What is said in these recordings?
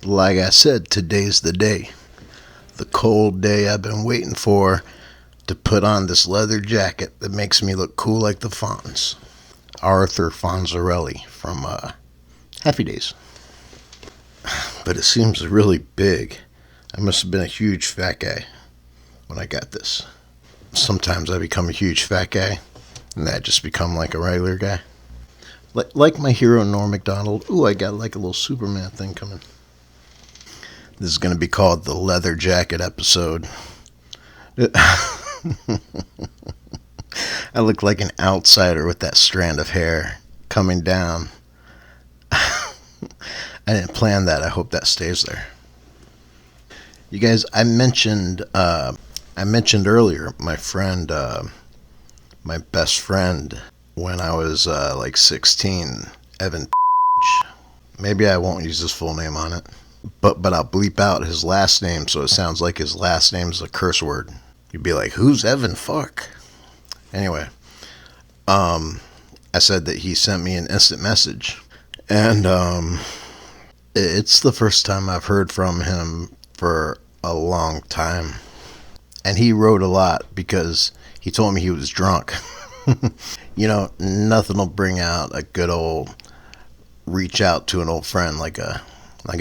Like I said, today's the day. The cold day I've been waiting for to put on this leather jacket that makes me look cool like the Fonz. Arthur Fonzarelli from Happy Days. But it seems really big. I must have been a huge fat guy when I got this. Sometimes I become a huge fat guy, and I just become like a regular guy. Like my hero Norm Macdonald. Ooh, I got like a little Superman thing coming. This is going to be called the Leather Jacket episode. I look like an outsider with that strand of hair coming down. I didn't plan that. I hope that stays there. You guys, I mentioned earlier my friend, my best friend when I was like 16, Evan. Maybe I won't use his full name on it, but I'll bleep out his last name so it sounds like his last name's a curse word. You'd be like, who's Evan? Fuck. Anyway, I said that he sent me an instant message, and it's the first time I've heard from him for a long time. And he wrote a lot because he told me he was drunk. You know, nothing will bring out a good old reach out to an old friend like a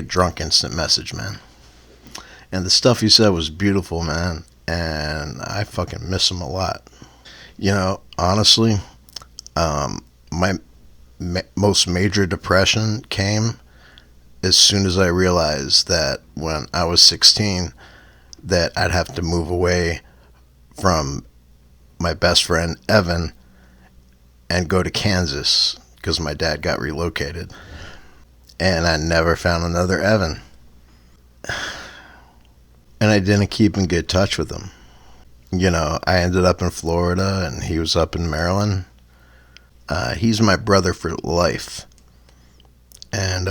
drunk instant message, man. And the stuff he said was beautiful, man. And I fucking miss him a lot. You know, honestly, my most major depression came as soon as I realized that when I was 16 that I'd have to move away from my best friend Evan and go to Kansas because my dad got relocated, and I never found another Evan, and I didn't keep in good touch with him. You know, I ended up in Florida and he was up in Maryland. He's my brother for life, and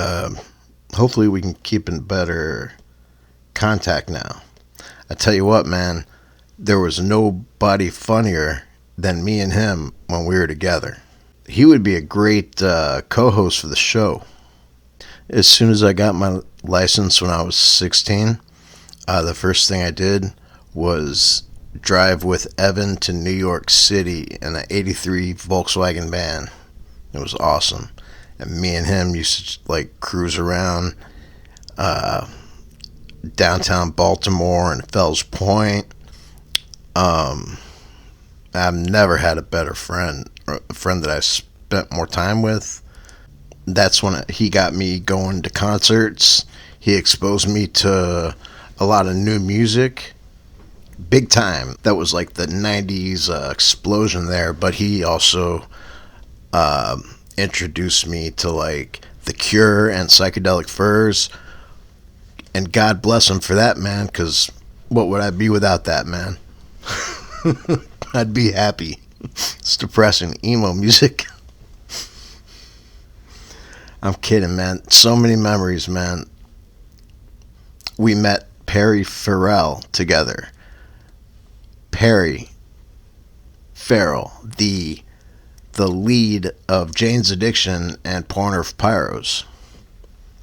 hopefully we can keep in better contact now. I tell you what, man, there was nobody funnier than me and him when we were together. He would be a great co-host for the show. As soon as I got my license when I was 16, the first thing I did was drive with Evan to New York City in an '83 Volkswagen van. It was awesome. And me and him used to like cruise around downtown Baltimore and Fells Point. I've never had a better friend, or a friend that I spent more time with. That's when he got me going to concerts. He exposed me to a lot of new music, big time. That was like the 90s explosion there, but he also introduced me to like The Cure and Psychedelic Furs, and God bless him for that, man, because what would I be without that, man? I'd be happy. It's depressing emo music. I'm kidding, man. So many memories, man. We met Perry Farrell together. Perry Farrell, the lead of Jane's Addiction and Porner of Pyros.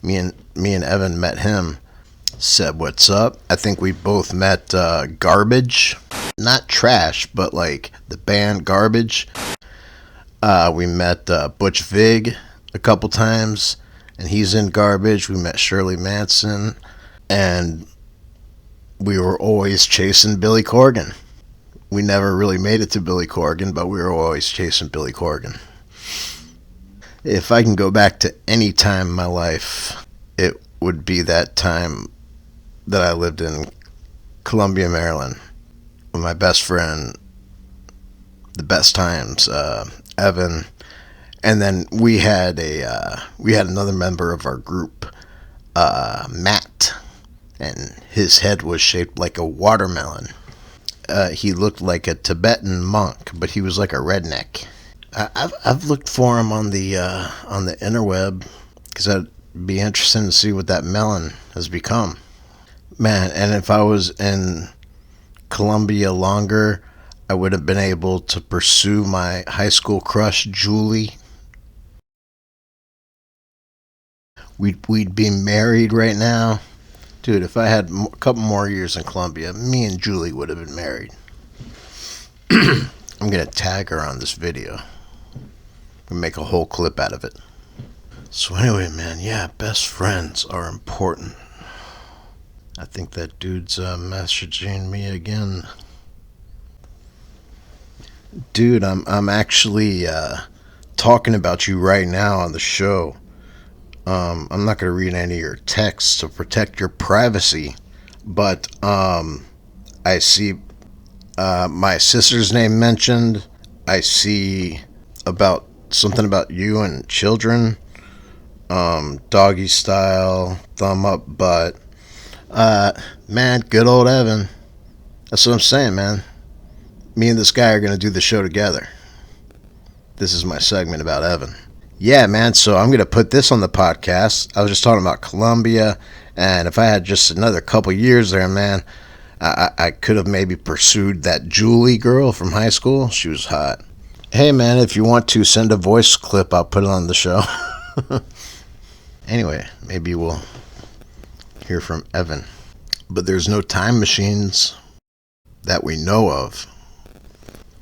Me and Evan met him. Said what's up. I think we both met Garbage. Not Trash, but like the band Garbage. We met Butch Vig a couple times, and he's in Garbage. We met Shirley Manson, and we were always chasing Billy Corgan. We never really made it to Billy Corgan, but we were always chasing Billy Corgan. If I can go back to any time in my life, it would be that time that I lived in Columbia, Maryland, with my best friend, the best times, Evan, and then we had another member of our group, Matt, and his head was shaped like a watermelon. He looked like a Tibetan monk, but he was like a redneck. I've looked for him on the interweb because I'd be interested to see what that melon has become. Man, and if I was in Columbia longer, I would have been able to pursue my high school crush, Julie. we'd be married right now. Dude, if I had a couple more years in Colombia, me and Julie would have been married. I'm going to tag her on this video and make a whole clip out of it. So anyway, man, yeah, best friends are important. I think that dude's messaging me again. Dude, I'm actually talking about you right now on the show. I'm not going to read any of your texts to protect your privacy, but I see my sister's name mentioned. I see about something about you and children. Doggy style, thumb up, butt. Man, good old Evan. That's what I'm saying, man. Me and this guy are going to do the show together. This is my segment about Evan. Yeah, man, so I'm going to put this on the podcast. I was just talking about Colombia, and if I had just another couple years there, man, I could have maybe pursued that Julie girl from high school. She was hot. Hey, man, if you want to send a voice clip, I'll put it on the show. Anyway, maybe we'll hear from Evan. But there's no time machines that we know of.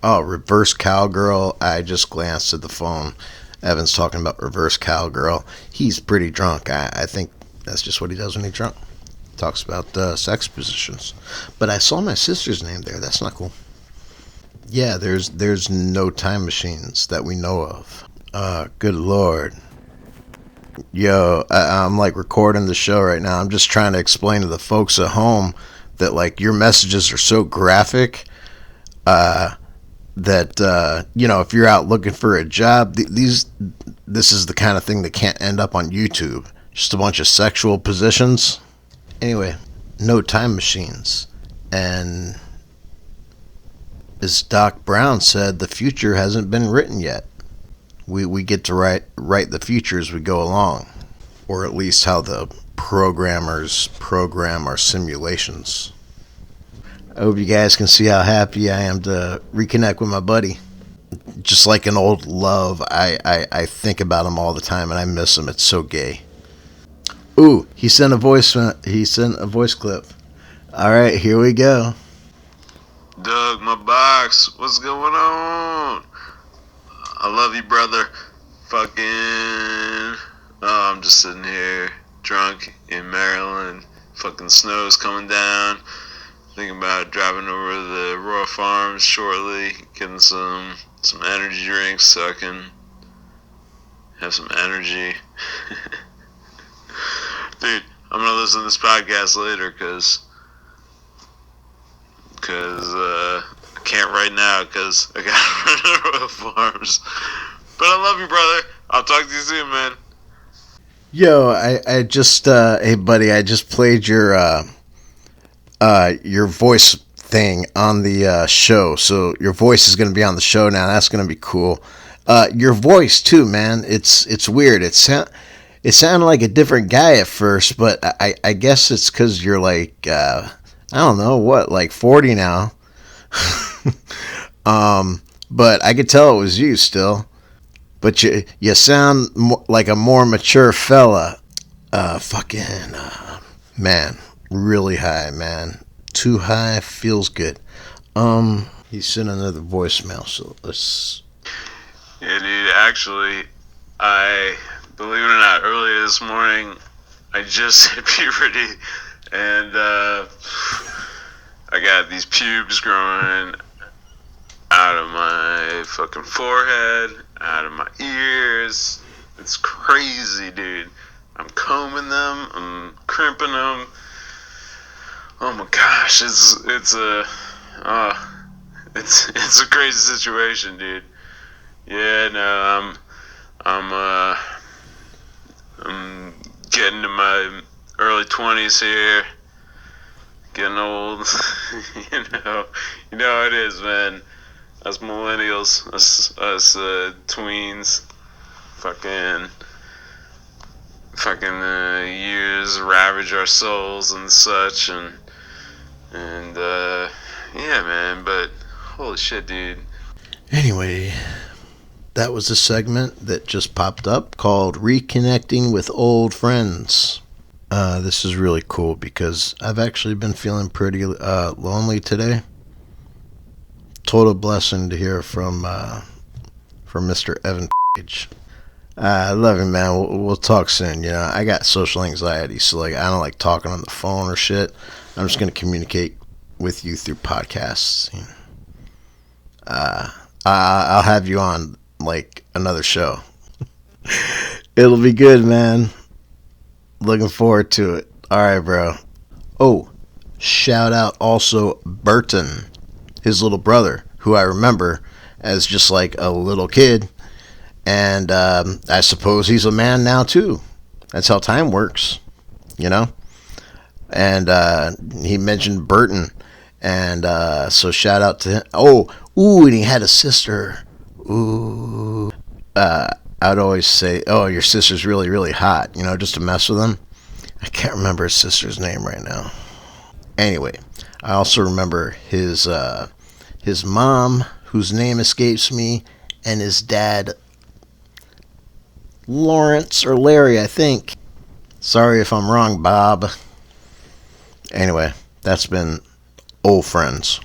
Oh, reverse cowgirl. I just glanced at the phone. Evan's talking about reverse cowgirl. He's pretty drunk. I think that's just what he does when he's drunk. Talks about sex positions. But I saw my sister's name there. That's not cool. Yeah, there's no time machines that we know of. Good Lord. Yo, I'm like recording the show right now. I'm just trying to explain to the folks at home that like your messages are so graphic that if you're out looking for a job, this is the kind of thing that can't end up on YouTube. Just a bunch of sexual positions. Anyway, no time machines. And as Doc Brown said, the future hasn't been written yet. We get to write the future as we go along, or at least how the programmers program our simulations. I hope you guys can see how happy I am to reconnect with my buddy. Just like an old love, I think about him all the time and I miss him. It's so gay. Ooh, he sent a voice clip. All right, here we go. Doug, my box, what's going on? I love you, brother. I'm just sitting here drunk in Maryland. Fucking snow's coming down. Thinking about driving over to the Royal Farms shortly, getting some energy drinks so I can have some energy. Dude, I'm gonna listen to this podcast later because I can't right now because I gotta run to Royal Farms. But I love you, brother. I'll talk to you soon, man. Yo, I just hey buddy, I just played your voice thing on the show, so your voice is gonna be on the show now. That's gonna be cool. Your voice too, man. It's weird. It sounded like a different guy at first, but I guess it's because you're like I don't know what, like 40 now. But I could tell it was you still. But you sound like a more mature fella. Man, really high, man. Too high feels good. He sent another voicemail, so let's. Yeah, dude. Actually, believe it or not, earlier this morning, I just hit puberty, and I got these pubes growing out of my fucking forehead, out of my ears. It's crazy, dude. I'm combing them, I'm crimping them. Oh my gosh, it's a crazy situation, dude. Yeah, no, I'm getting to my early 20s here. Getting old. you know how it is, man. Us millennials, us tweens, fucking years ravage our souls and such, and yeah, man. But holy shit, dude. Anyway, that was a segment that just popped up called Reconnecting with Old Friends. This is really cool because I've actually been feeling pretty lonely today. Total blessing to hear from Mr. Evan Page. I love you, man. We'll talk soon. You know, I got social anxiety, so like I don't like talking on the phone or shit. I'm just gonna communicate with you through podcasts. I'll have you on like another show. It'll be good, man. Looking forward to it. All right, bro. Oh, shout out also Burton, his little brother, who I remember as just like a little kid. And I suppose he's a man now, too. That's how time works, you know? And he mentioned Burton. And so shout out to him. Oh, ooh, and he had a sister. Ooh. I'd always say, oh, your sister's really, really hot, you know, just to mess with him. I can't remember his sister's name right now. Anyway, I also remember his mom, whose name escapes me, and his dad, Lawrence or Larry, I think. Sorry if I'm wrong, Bob. Anyway, that's been Old Friends.